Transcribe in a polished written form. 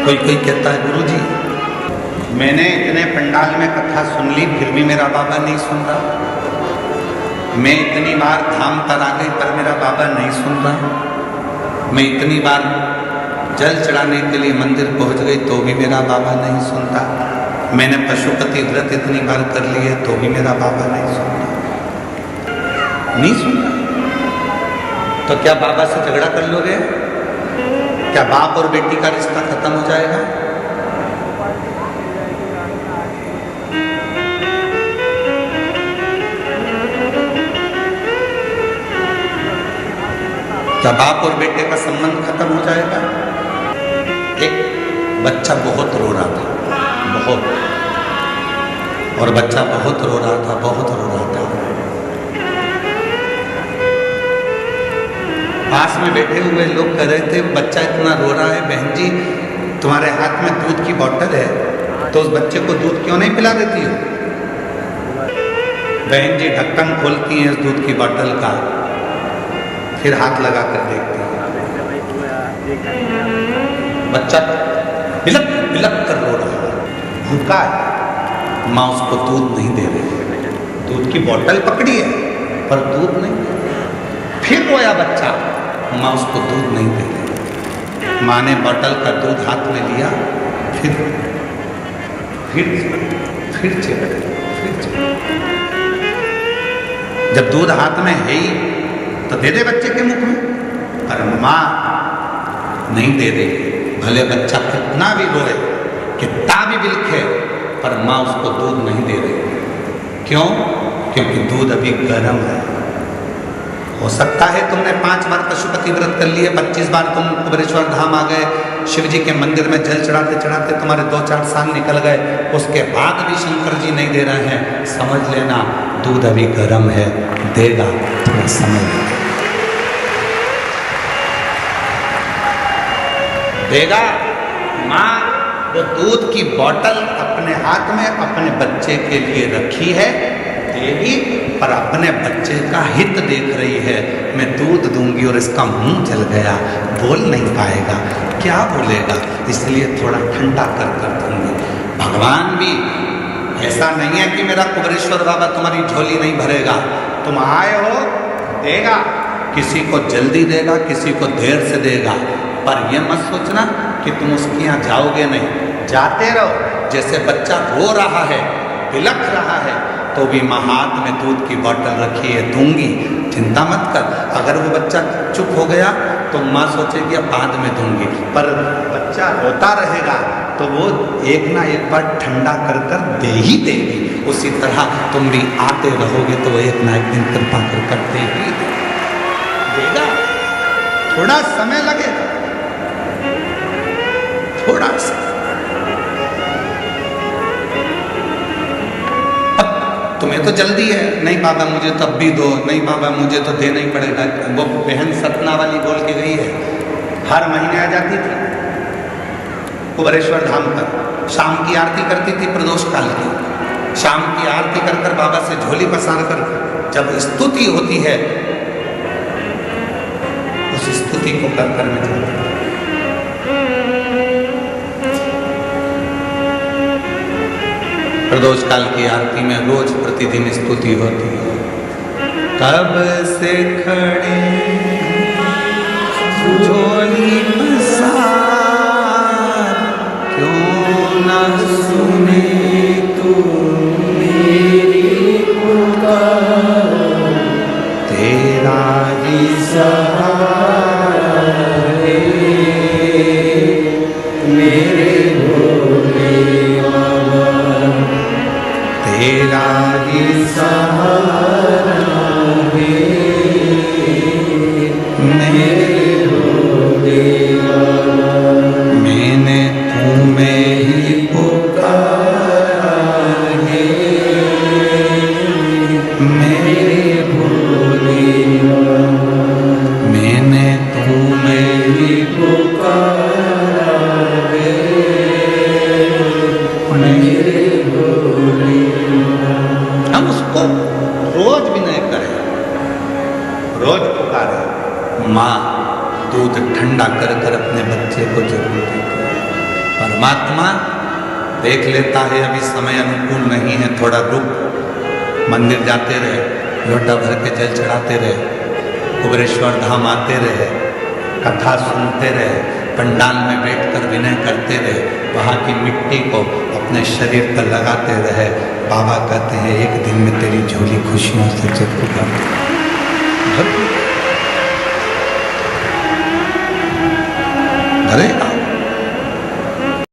कोई कोई कहता है गुरुजी मैंने इतने पंडाल में कथा सुन ली फिर भी मेरा बाबा नहीं सुन रहा। मैं इतनी बार धाम पर आ गई पर मेरा बाबा नहीं सुन रहा। मैं इतनी बार जल चढ़ाने के लिए मंदिर पहुंच गई तो भी मेरा बाबा नहीं सुनता। मैंने पशुपति व्रत इतनी बार कर ली है तो भी मेरा बाबा नहीं सुनता। नहीं सुनता तो क्या बाबा से झगड़ा कर लोगे? क्या बाप और बेटी का रिश्ता खत्म हो जाएगा? क्या बाप और बेटे का संबंध खत्म हो जाएगा? एक बच्चा बहुत रो रहा था, बहुत, और बच्चा बहुत रो रहा था, बहुत रो रहा था। पास में बैठे हुए लोग कह रहे थे बच्चा इतना रो रहा है, बहन जी तुम्हारे हाथ में दूध की बोतल है तो उस बच्चे को दूध क्यों नहीं पिला देती हो? बहन जी ढक्कन खोलती हैं इस दूध की बोतल का, फिर हाथ लगा कर देखते हैं, बच्चा बिलक बिलक कर रो रहा है, भूखा है, माँ उसको दूध नहीं दे रही। दूध की बोतल पकड़ी है पर दूध नहीं दे रही। फिर रोया बच्चा, माँ उसको दूध नहीं दे रही। माँ ने बोतल का दूध हाथ में लिया, फिर जब दूध हाथ में है ही तो दे दे बच्चे के मुख में, पर माँ नहीं दे रही। भले बच्चा कितना भी रोए, कितना भी बिलखे, पर माँ उसको दूध नहीं दे रही। क्यों? क्योंकि दूध अभी गर्म है। हो सकता है तुमने 5 बार पशुपति व्रत कर लिए, 25 बार तुम कुबेरेश्वर धाम आ गए, शिव जी के मंदिर में जल चढ़ाते चढ़ाते तुम्हारे 2-4 साल निकल गए, उसके बाद भी शंकर जी नहीं दे रहे हैं। समझ लेना दूध अभी गर्म है, देगा, थोड़ा समय देगा। माँ वो दूध की बोतल अपने हाथ में अपने बच्चे के लिए रखी है, देगी, पर अपने बच्चे का हित देख रही है। मैं दूध दूंगी और इसका मुंह जल गया, बोल नहीं पाएगा, क्या बोलेगा, इसलिए थोड़ा ठंडा कर कर दूंगी। भगवान भी ऐसा नहीं है कि मेरा कुबेरेश्वर बाबा तुम्हारी झोली नहीं भरेगा। तुम आए हो, देगा, किसी को जल्दी देगा, किसी को देर से देगा, पर यह मत सोचना कि तुम उसके यहाँ जाओगे नहीं। जाते रहो। जैसे बच्चा रो रहा है, बिलख रहा है, तो भी माँ हाथ में दूध की बोतल रखी है, दूंगी, चिंता मत कर। अगर वो बच्चा चुप हो गया तो माँ सोचेगी अब बाद में दूंगी, पर बच्चा रोता रहेगा तो वो एक ना एक बार ठंडा कर कर दे ही देगी। उसी तरह तुम भी आते रहोगे तो वो एक ना एक दिन कृपा कर दे ही देगा। थोड़ा समय लगेगा, थोड़ा सा। तुम्हें तो जल्दी है, नहीं बाबा मुझे तब भी दो, नहीं बाबा मुझे तो देना ही पड़ेगा। वो बहन सतना वाली बोल के गई है, हर महीने आ जाती थी कुबेरेश्वर धाम पर, शाम की आरती करती थी प्रदोष काल की। शाम की आरती कर कर बाबा से झोली पसार कर जब स्तुति होती है, उस स्तुति को कर कर में जाती है। प्रदोष काल की आरती में रोज प्रतिदिन स्तुति होती है। तब से खड़े झोली पसार, क्यों न सुने तू मेरी पुकार, तेरा ही सहारा है मेरे भोले बाबा, तेरा ही सहारा है मेरे भोले परमात्मा देख लेता है अभी समय अनुकूल नहीं है, थोड़ा रुक, मंदिर जाते रहे, लोटा भर के जल चढ़ाते रहे, कुबेरेश्वर धाम आते रहे, कथा सुनते रहे, पंडाल में बैठकर विनय करते रहे, वहाँ की मिट्टी को अपने शरीर पर लगाते रहे। बाबा कहते हैं एक दिन में तेरी झोली खुशियों से चटकुगा। अरे